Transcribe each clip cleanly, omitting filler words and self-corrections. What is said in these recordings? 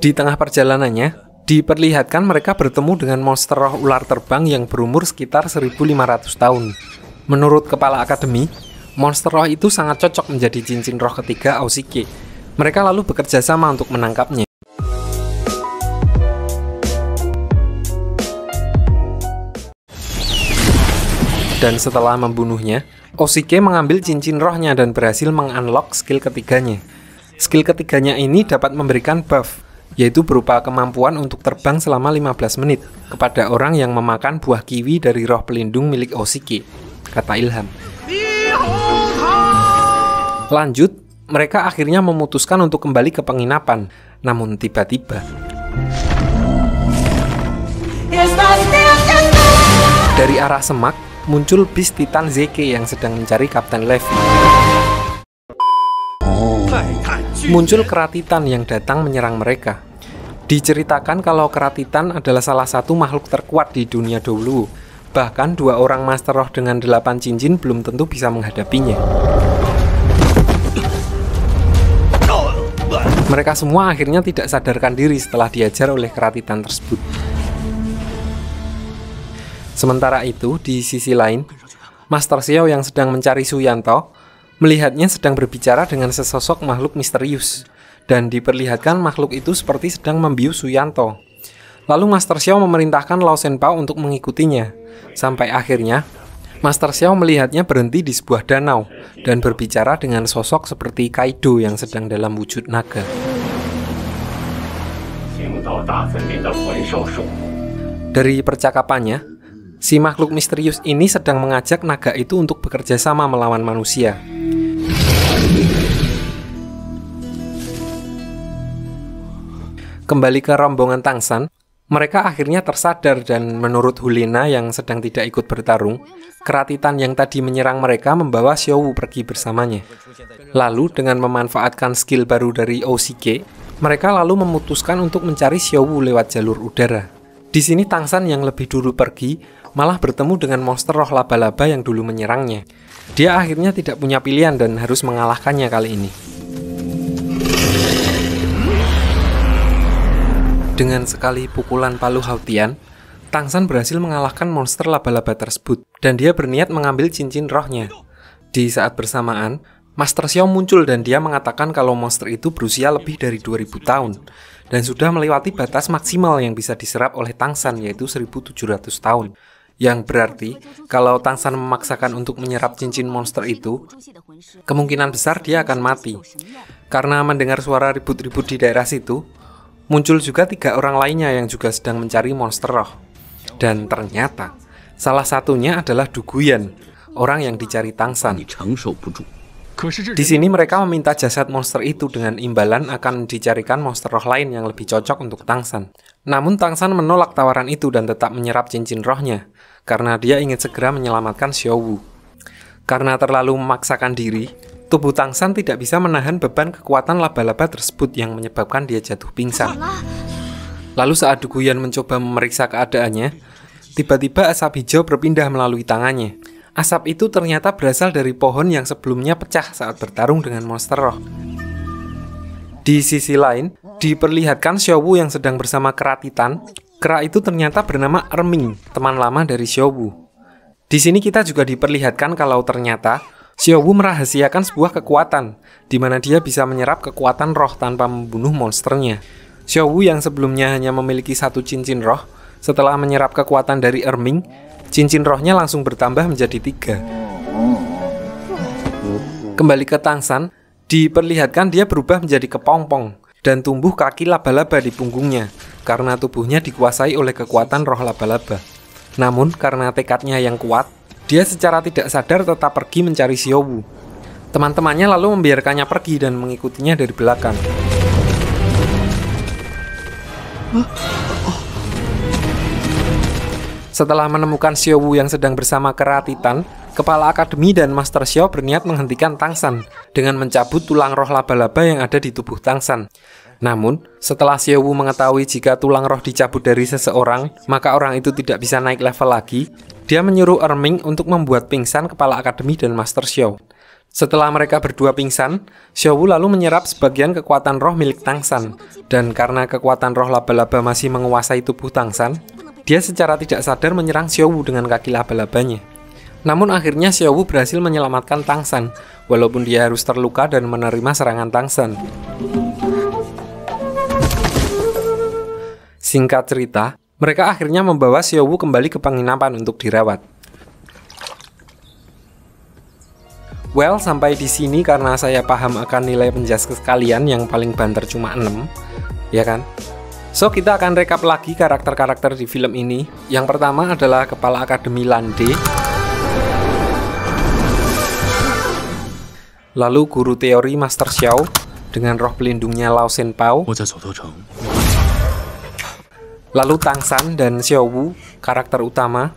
Di tengah perjalanannya, diperlihatkan mereka bertemu dengan monster roh ular terbang yang berumur sekitar 1500 tahun. Menurut kepala akademi, monster roh itu sangat cocok menjadi cincin roh ketiga Aoshige. Mereka lalu bekerja sama untuk menangkapnya. Dan setelah membunuhnya, Aoshige mengambil cincin rohnya dan berhasil mengunlock skill ketiganya. Skill ketiganya ini dapat memberikan buff, yaitu berupa kemampuan untuk terbang selama 15 menit kepada orang yang memakan buah kiwi dari roh pelindung milik Aoshige, kata Ilham. Lanjut, mereka akhirnya memutuskan untuk kembali ke penginapan. Namun tiba-tiba dari arah semak muncul bis Titan Zeke yang sedang mencari Kapten Levi. Muncul kera Titan yang datang menyerang mereka. Diceritakan kalau kera Titan adalah salah satu makhluk terkuat di dunia dahulu. Bahkan 2 orang Master Roh dengan 8 cincin belum tentu bisa menghadapinya. Mereka semua akhirnya tidak sadarkan diri setelah diajar oleh kera Titan tersebut. Sementara itu, di sisi lain, Master Xiao yang sedang mencari Suyanto melihatnya sedang berbicara dengan sesosok makhluk misterius, dan diperlihatkan makhluk itu seperti sedang membius Suyanto. Lalu Master Xiao memerintahkan Lao Shenpao untuk mengikutinya, sampai akhirnya Master Xiao melihatnya berhenti di sebuah danau dan berbicara dengan sosok seperti Kaido yang sedang dalam wujud naga. Dari percakapannya, si makhluk misterius ini sedang mengajak naga itu untuk bekerja sama melawan manusia. Kembali ke rombongan Tangsan, mereka akhirnya tersadar dan menurut Hulena yang sedang tidak ikut bertarung, kera Titan yang tadi menyerang mereka membawa Xiaowu pergi bersamanya. Lalu dengan memanfaatkan skill baru dari Aoshige, mereka lalu memutuskan untuk mencari Xiaowu lewat jalur udara. Di sini Tangsan yang lebih dulu pergi malah bertemu dengan monster roh laba-laba yang dulu menyerangnya. Dia akhirnya tidak punya pilihan dan harus mengalahkannya kali ini. Dengan sekali pukulan palu Hautian, Tangsan berhasil mengalahkan monster laba-laba tersebut, dan dia berniat mengambil cincin rohnya. Di saat bersamaan, Master Xiao muncul dan dia mengatakan kalau monster itu berusia lebih dari 2000 tahun, dan sudah melewati batas maksimal yang bisa diserap oleh Tangsan, yaitu 1700 tahun. Yang berarti, kalau Tangsan memaksakan untuk menyerap cincin monster itu, kemungkinan besar dia akan mati. Karena mendengar suara ribut-ribut di daerah situ, muncul juga 3 orang lainnya yang juga sedang mencari monster roh. Dan ternyata, salah satunya adalah Du Guyan, orang yang dicari Tangsan. Di sini mereka meminta jasad monster itu dengan imbalan akan dicarikan monster roh lain yang lebih cocok untuk Tangsan. Namun Tangsan menolak tawaran itu dan tetap menyerap cincin rohnya, karena dia ingin segera menyelamatkan Xiaowu. Karena terlalu memaksakan diri, tubuh Tangsan tidak bisa menahan beban kekuatan laba-laba tersebut yang menyebabkan dia jatuh pingsan. Lalu saat Du Guyan mencoba memeriksa keadaannya, tiba-tiba asap hijau berpindah melalui tangannya. Asap itu ternyata berasal dari pohon yang sebelumnya pecah saat bertarung dengan monster roh. Di sisi lain, diperlihatkan Xiaowu yang sedang bersama kera Titan. Kera itu ternyata bernama Erming, teman lama dari Xiaowu. Di sini kita juga diperlihatkan kalau ternyata Xiaowu merahasiakan sebuah kekuatan, di mana dia bisa menyerap kekuatan roh tanpa membunuh monsternya. Xiaowu yang sebelumnya hanya memiliki 1 cincin roh, setelah menyerap kekuatan dari Erming, cincin rohnya langsung bertambah menjadi 3. Kembali ke Tangsan, diperlihatkan dia berubah menjadi kepompong dan tumbuh kaki laba-laba di punggungnya, karena tubuhnya dikuasai oleh kekuatan roh laba-laba. Namun karena tekadnya yang kuat, dia secara tidak sadar tetap pergi mencari Xiaowu. Teman-temannya lalu membiarkannya pergi dan mengikutinya dari belakang. Setelah menemukan Xiaowu yang sedang bersama kera Titan, kepala akademi dan Master Xiao berniat menghentikan Tangsan dengan mencabut tulang roh laba-laba yang ada di tubuh Tangsan. Namun, setelah Xiaowu mengetahui jika tulang roh dicabut dari seseorang, maka orang itu tidak bisa naik level lagi, dia menyuruh Erming untuk membuat pingsan kepala akademi dan Master Xiao. Setelah mereka berdua pingsan, Xiaowu lalu menyerap sebagian kekuatan roh milik Tangsan. Dan karena kekuatan roh laba-laba masih menguasai tubuh Tangsan, dia secara tidak sadar menyerang Xiaowu dengan kaki laba-labanya. Namun akhirnya Xiaowu berhasil menyelamatkan Tangsan, walaupun dia harus terluka dan menerima serangan Tangsan. Singkat cerita, mereka akhirnya membawa Xiaowu kembali ke penginapan untuk dirawat. Well, sampai di sini karena saya paham akan nilai penjaskes kalian yang paling banter cuma 6, ya kan? So, kita akan rekap lagi karakter-karakter di film ini. Yang pertama adalah Kepala Akademi Lande, lalu Guru Teori Master Xiao dengan roh pelindungnya Lao Shenpao, lalu Tangsan dan Xiaowu, karakter utama.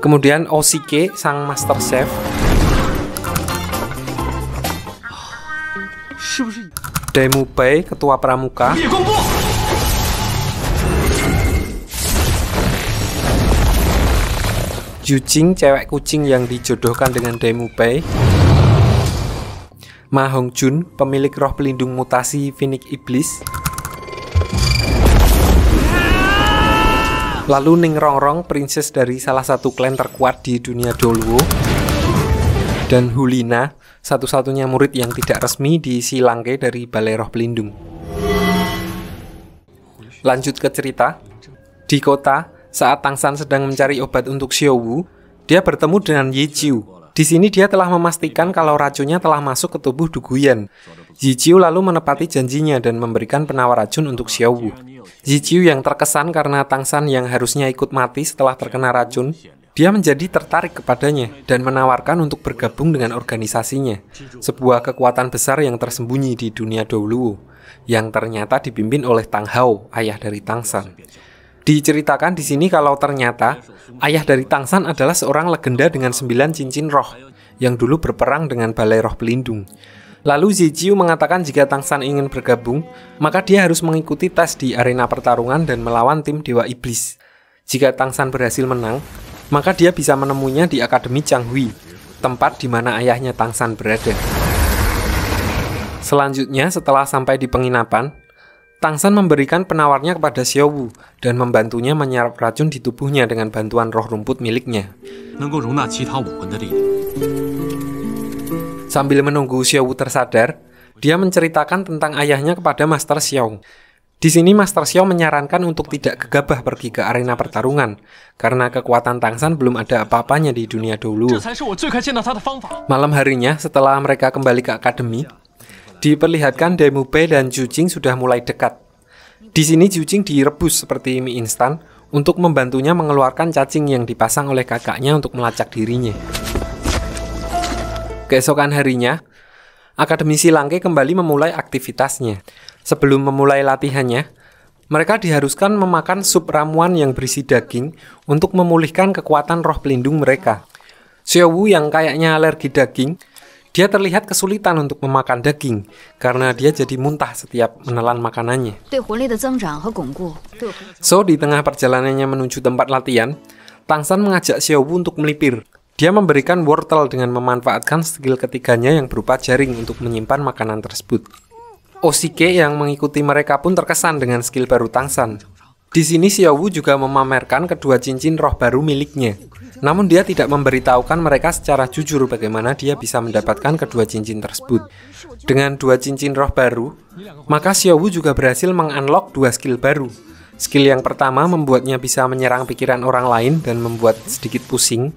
Kemudian Oshike, sang Master Chef. Daimu Bai, Ketua Pramuka. Yujing, cewek kucing yang dijodohkan dengan Daimu Bai. Ma Hongjun, pemilik roh pelindung mutasi Phoenix Iblis. Lalu Ning Rongrong, princess dari salah satu klan terkuat di dunia Doluo. Dan Hulina, satu-satunya murid yang tidak resmi di Silangke dari Balai Roh Pelindung. Lanjut ke cerita. Di kota, saat Tangsan sedang mencari obat untuk Xiaowu, dia bertemu dengan Yi Jiu. Di sini dia telah memastikan kalau racunnya telah masuk ke tubuh Duguyan. Yi Jiu lalu menepati janjinya dan memberikan penawar racun untuk Xiaowu. Yi Jiu yang terkesan karena Tangsan yang harusnya ikut mati setelah terkena racun, dia menjadi tertarik kepadanya dan menawarkan untuk bergabung dengan organisasinya, sebuah kekuatan besar yang tersembunyi di dunia Doluo, yang ternyata dipimpin oleh Tang Hao, ayah dari Tangsan. Diceritakan di sini kalau ternyata ayah dari Tangsan adalah seorang legenda dengan 9 cincin roh yang dulu berperang dengan Balai Roh Pelindung. Lalu Yi Jiu mengatakan jika Tangsan ingin bergabung, maka dia harus mengikuti tes di arena pertarungan dan melawan tim Dewa Iblis. Jika Tangsan berhasil menang, maka dia bisa menemuinya di Akademi Changhui, tempat di mana ayahnya Tangsan berada. Selanjutnya, setelah sampai di penginapan, Tangsan memberikan penawarnya kepada Xiaowu dan membantunya menyerap racun di tubuhnya dengan bantuan roh rumput miliknya. Sambil menunggu Xiaowu tersadar, dia menceritakan tentang ayahnya kepada Master Xiao. Di sini Master Xiao menyarankan untuk tidak gegabah pergi ke arena pertarungan, karena kekuatan Tangsan belum ada apa-apanya di dunia dulu. Malam harinya, setelah mereka kembali ke akademi, diperlihatkan Daimu Bai dan Yujing sudah mulai dekat. Di sini Yujing direbus seperti mie instan untuk membantunya mengeluarkan cacing yang dipasang oleh kakaknya untuk melacak dirinya. Keesokan harinya, Akademi Silangke kembali memulai aktivitasnya. Sebelum memulai latihannya, mereka diharuskan memakan sup ramuan yang berisi daging untuk memulihkan kekuatan roh pelindung mereka. Xiaowu yang kayaknya alergi daging, dia terlihat kesulitan untuk memakan daging karena dia jadi muntah setiap menelan makanannya. So, di tengah perjalanannya menuju tempat latihan, Tangsan mengajak Xiaowu untuk melipir. Dia memberikan wortel dengan memanfaatkan skill ketiganya yang berupa jaring untuk menyimpan makanan tersebut. Oshike yang mengikuti mereka pun terkesan dengan skill baru Tangsan. Di sini Xiaowu juga memamerkan kedua cincin roh baru miliknya. Namun dia tidak memberitahukan mereka secara jujur bagaimana dia bisa mendapatkan kedua cincin tersebut. Dengan 2 cincin roh baru, maka Xiaowu juga berhasil mengunlock 2 skill baru. Skill yang pertama membuatnya bisa menyerang pikiran orang lain dan membuat sedikit pusing.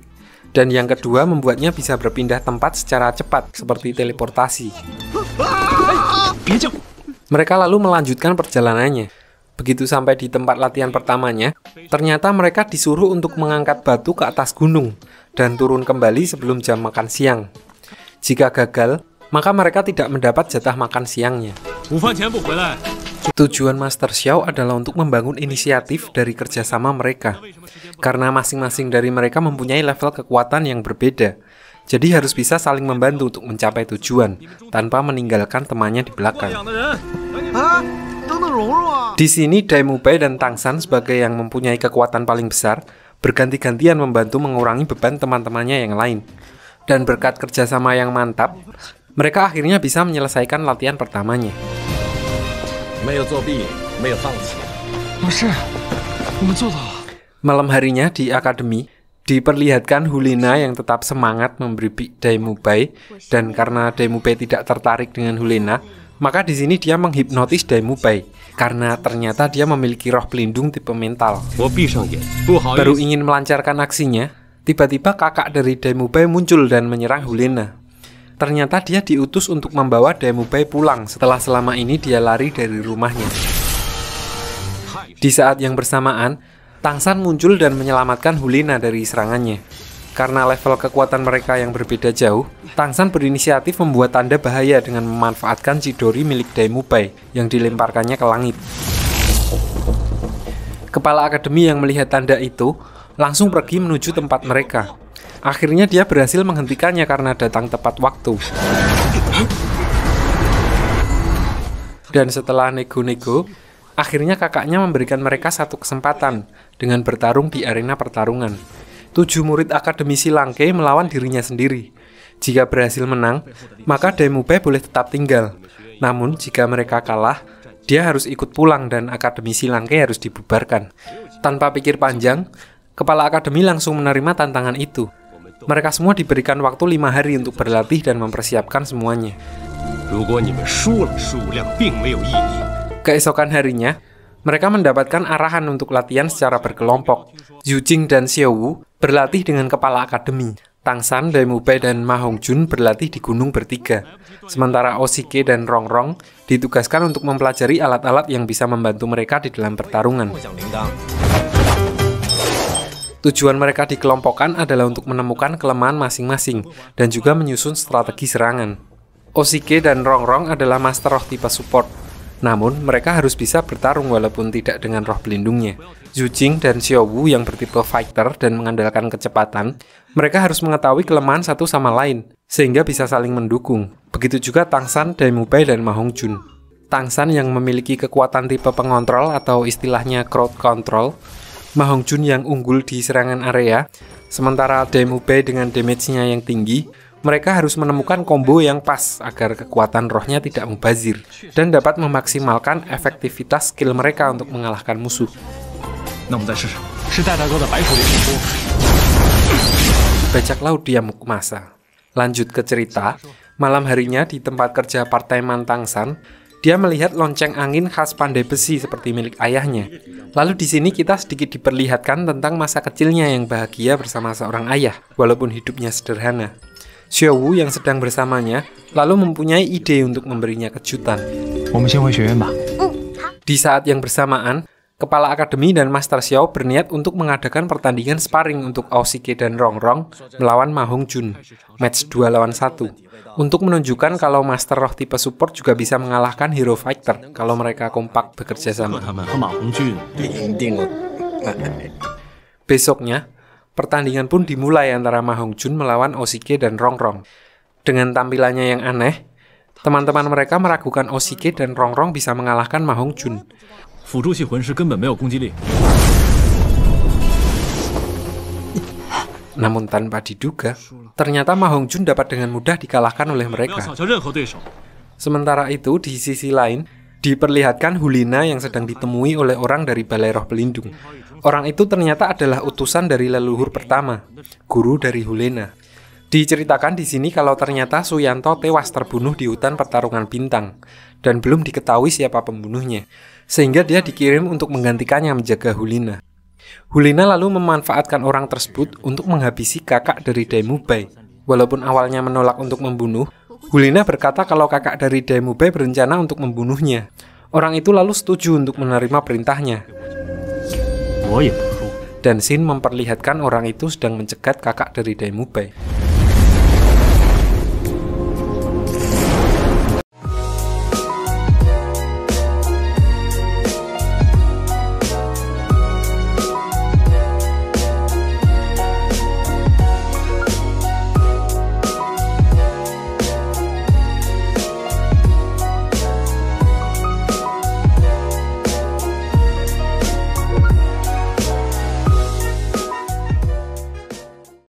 Dan yang kedua membuatnya bisa berpindah tempat secara cepat seperti teleportasi. Mereka lalu melanjutkan perjalanannya. Begitu sampai di tempat latihan pertamanya, ternyata mereka disuruh untuk mengangkat batu ke atas gunung dan turun kembali sebelum jam makan siang. Jika gagal, maka mereka tidak mendapat jatah makan siangnya. Tujuan Master Xiao adalah untuk membangun inisiatif dari kerjasama mereka, karena masing-masing dari mereka mempunyai level kekuatan yang berbeda. Jadi harus bisa saling membantu untuk mencapai tujuan, tanpa meninggalkan temannya di belakang. Di sini Daimu Bai dan Tangsan sebagai yang mempunyai kekuatan paling besar, berganti-gantian membantu mengurangi beban teman-temannya yang lain. Dan berkat kerjasama yang mantap, mereka akhirnya bisa menyelesaikan latihan pertamanya. Malam harinya di akademi, diperlihatkan Hulena yang tetap semangat memberi Daemubai, dan karena Daemubai tidak tertarik dengan Hulena, maka di sini dia menghipnotis Daemubai karena ternyata dia memiliki roh pelindung tipe mental. Baru ingin melancarkan aksinya, tiba-tiba kakak dari Daemubai muncul dan menyerang Hulena. Ternyata dia diutus untuk membawa Daemubai pulang setelah selama ini dia lari dari rumahnya. Di saat yang bersamaan, Tangsan muncul dan menyelamatkan Hulena dari serangannya. Karena level kekuatan mereka yang berbeda jauh, Tangsan berinisiatif membuat tanda bahaya dengan memanfaatkan Chidori milik Daemubai yang dilemparkannya ke langit. Kepala akademi yang melihat tanda itu langsung pergi menuju tempat mereka. Akhirnya dia berhasil menghentikannya karena datang tepat waktu. Dan setelah nego-nego, akhirnya kakaknya memberikan mereka satu kesempatan dengan bertarung di arena pertarungan. 7 murid Akademi Silangke melawan dirinya sendiri. Jika berhasil menang, maka Daemubai boleh tetap tinggal. Namun jika mereka kalah, dia harus ikut pulang dan Akademi Silangke harus dibubarkan. Tanpa pikir panjang, kepala akademi langsung menerima tantangan itu. Mereka semua diberikan waktu 5 hari untuk berlatih dan mempersiapkan semuanya. Keesokan harinya, mereka mendapatkan arahan untuk latihan secara berkelompok. Yujing dan Xiaowu berlatih dengan kepala akademi. Tangsan, Daemubai, dan Ma Hongjun berlatih di gunung bertiga. Sementara Oshike dan Rongrong ditugaskan untuk mempelajari alat-alat yang bisa membantu mereka di dalam pertarungan. Tujuan mereka dikelompokkan adalah untuk menemukan kelemahan masing-masing dan juga menyusun strategi serangan. Oshike dan Rongrong adalah master roh tipe support. Namun, mereka harus bisa bertarung walaupun tidak dengan roh pelindungnya. Yujing dan Xiaowu yang bertipe fighter dan mengandalkan kecepatan, mereka harus mengetahui kelemahan satu sama lain, sehingga bisa saling mendukung. Begitu juga Tangsan, Daemubai, dan Ma Hongjun. Tangsan yang memiliki kekuatan tipe pengontrol atau istilahnya crowd control, Ma Hongjun yang unggul di serangan area, sementara Daemubai dengan damage-nya yang tinggi. Mereka harus menemukan combo yang pas agar kekuatan rohnya tidak mubazir dan dapat memaksimalkan efektivitas skill mereka untuk mengalahkan musuh. Bajak laut diamuk masa. Lanjut ke cerita, malam harinya di tempat kerja part-time Tangsan, dia melihat lonceng angin khas pandai besi seperti milik ayahnya. Lalu di sini kita sedikit diperlihatkan tentang masa kecilnya yang bahagia bersama seorang ayah, walaupun hidupnya sederhana. Xiaowu yang sedang bersamanya lalu mempunyai ide untuk memberinya kejutan. Di saat yang bersamaan, kepala akademi dan Master Xiao berniat untuk mengadakan pertandingan sparring untuk Oshike dan Rongrong melawan Ma Hongjun, match 2 lawan 1, untuk menunjukkan kalau Master Roh tipe support juga bisa mengalahkan Hero Fighter kalau mereka kompak bekerja sama. Besoknya, pertandingan pun dimulai antara Ma Hongjun melawan Oshike dan Rongrong. Dengan tampilannya yang aneh, teman-teman mereka meragukan Oshike dan Rongrong bisa mengalahkan Ma Hongjun. Namun tanpa diduga, ternyata Ma Hongjun dapat dengan mudah dikalahkan oleh mereka. Sementara itu, di sisi lain, diperlihatkan Hulena yang sedang ditemui oleh orang dari Balai Roh Pelindung. Orang itu ternyata adalah utusan dari leluhur pertama, guru dari Hulena. Diceritakan di sini kalau ternyata Suyanto tewas terbunuh di hutan pertarungan bintang dan belum diketahui siapa pembunuhnya, sehingga dia dikirim untuk menggantikannya menjaga Hulena. Hulena lalu memanfaatkan orang tersebut untuk menghabisi kakak dari Daemubai. Walaupun awalnya menolak untuk membunuh, Hulena berkata kalau kakak dari Daemubai berencana untuk membunuhnya. Orang itu lalu setuju untuk menerima perintahnya. Dan Shin memperlihatkan orang itu sedang mencegat kakak dari Daemubai.